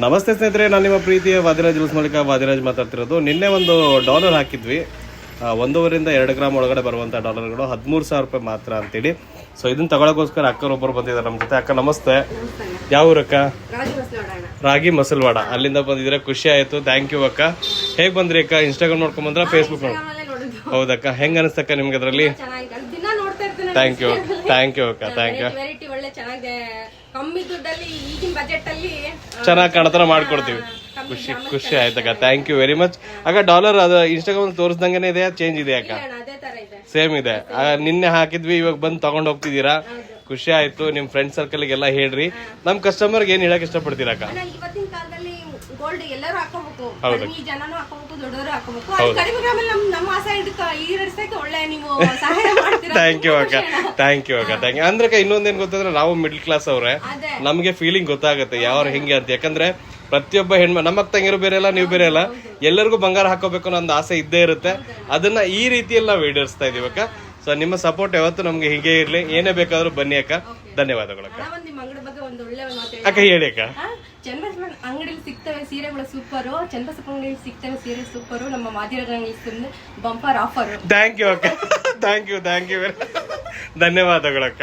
ನಮಸ್ತೆ ಸ್ನೇಹಿತರೆ, ನಾನು ನಿಮ್ಮ ಪ್ರೀತಿಯ ವಾದಿರಾಜ್ ಜ್ಯೂಸ್ ಮೂಲಕ ವಾದಿರಾಜ್ ಮಾತಾಡ್ತಿರೋದು. ನಿನ್ನೆ ಒಂದು ಡಾಲರ್ ಹಾಕಿದ್ವಿ. 1.5 ರಿಂದ 2 ಗ್ರಾಮ್ ಒಳಗಡೆ ಬರುವಂಥ ಡಾಲರ್ಗಳು 13,000 ರೂಪಾಯಿ ಮಾತ್ರ ಅಂತೇಳಿ. ಸೊ ಇದನ್ನ ತಗೊಳಕೋಸ್ಕರ ಅಕ್ಕರೊಬ್ಬರು ಬಂದಿದ್ದಾರೆ ನಮ್ಮ ಜೊತೆ. ಅಕ್ಕ ನಮಸ್ತೆ. ಯಾವ ಊರಕ್ಕ? ರಾಗಿ ಮಸಲ್ವಾಡ. ಅಲ್ಲಿಂದ ಬಂದಿದ್ರೆ ಖುಷಿ ಆಯ್ತು. ಥ್ಯಾಂಕ್ ಯು ಅಕ್ಕ. ಹೇಗ್ ಬಂದ್ರಿ ಅಕ್ಕ? ಇನ್ಸ್ಟಾಗ್ರಾಮ್ ನೋಡ್ಕೊಂಡ್ ಬಂದ್ರ, ಫೇಸ್ಬುಕ್ ನೋಡ್? ಹೌದಕ್ಕ. ಹೆಂಗ ಅನಿಸ್ತಕ್ಕ ನಿಮ್ಗೆ ಅದ್ರಲ್ಲಿ? ಥ್ಯಾಂಕ್ ಯು ಅಕ್ಕ. Thank you. ಚೆನ್ನಾಗಿ ಕಾಣತರ ಮಾಡ್ಕೊಡ್ತೀವಿ. ಖುಷಿ ಆಯ್ತಕ್ಕ. ಥ್ಯಾಂಕ್ ಯು ವೆರಿ ಮಚ್ ಅಕ್ಕ. ಡಾಲರ್ ಅದು ಇನ್ಸ್ಟಾಗ್ರಾಮ್ ತೋರಿಸ್ದಂಗೆ ಇದೆಯಾ, ಚೇಂಜ್ ಇದೆ ಅಕ್ಕ? ಸೇಮ್ ಇದೆ. ನಿನ್ನೆ ಹಾಕಿದ್ವಿ, ಇವಾಗ ಬಂದು ತಗೊಂಡ್ ಹೋಗ್ತಿದ್ದೀರಾ. ಖುಷಿ ಆಯ್ತು. ನಿಮ್ ಫ್ರೆಂಡ್ ಸರ್ಕಲ್ ಗೆಲ್ಲ ಹೇಳ್ರಿ. ನಮ್ ಕಸ್ಟಮರ್ ಏನ್ ಹೇಳಕ್ ಇಷ್ಟಪಡ್ತೀರಾ ಅಕ್ಕ? ಥ್ಯಾಂಕ್ ಯು ಅಕ್ಕ. Thank you. ಅಂದ್ರೆ ಇನ್ನೊಂದೇನ್ ಗೊತ್ತಂದ್ರೆ, ನಾವು ಮಿಡ್ಲ್ ಕ್ಲಾಸ್ ಅವ್ರೆ, ನಮ್ಗೆ ಫೀಲಿಂಗ್ ಗೊತ್ತಾಗುತ್ತೆ ಯಾವ ಹಿಂಗೆ ಅಂತ. ಯಾಕಂದ್ರೆ ಪ್ರತಿಯೊಬ್ಬ ನಮ್ಮ ತಂಗಿರು ಬೇರೆ ಅಲ್ಲ, ನೀವು ಬೇರೆ ಅಲ್ಲ, ಎಲ್ಲರಿಗೂ ಬಂಗಾರ ಹಾಕೋಬೇಕು ಅನ್ನೋ ಒಂದು ಆಸೆ ಇದ್ದೇ ಇರುತ್ತೆ. ಅದನ್ನ ಈ ರೀತಿಯೆಲ್ಲ ಈಡೇರಿಸ್ತಾ ಇದೀವಿ ಅಕ್ಕ. ಸೊ ನಿಮ್ಮ ಸಪೋರ್ಟ್ ಯಾವತ್ತು ನಮ್ಗೆ ಹೀಗೆ ಇರ್ಲಿ. ಏನೇ ಬೇಕಾದ್ರೂ ಬನ್ನಿ ಅಕ್ಕ. ಧನ್ಯವಾದಗಳು ಅಕ್ಕ. ಅಕ್ಕ ಹೇಳಿ ಅಕ್ಕ. ಚಂದ್ರಸ್ಪ ಅಂಗಡಿಯಲ್ಲಿ ಸಿಗ್ತವೆ ಸೀರೆಗಳು ಸೂಪರ್. ಚಂದ್ರಸ್ಪ ಅಂಗಡಿಯಲ್ಲಿ ಸಿಗ್ತವೆ ಸೀರೆ ಸೂಪರ್. ನಮ್ಮ ಮಾದಿರಾಜ್ ಅಂಗಡಿ ಬಂಪರ್ ಆಫರ್. ಥ್ಯಾಂಕ್ ಯು ಅಕ್ಕ. ಥ್ಯಾಂಕ್ ಯು ಧನ್ಯವಾದಗಳು ಅಕ್ಕ.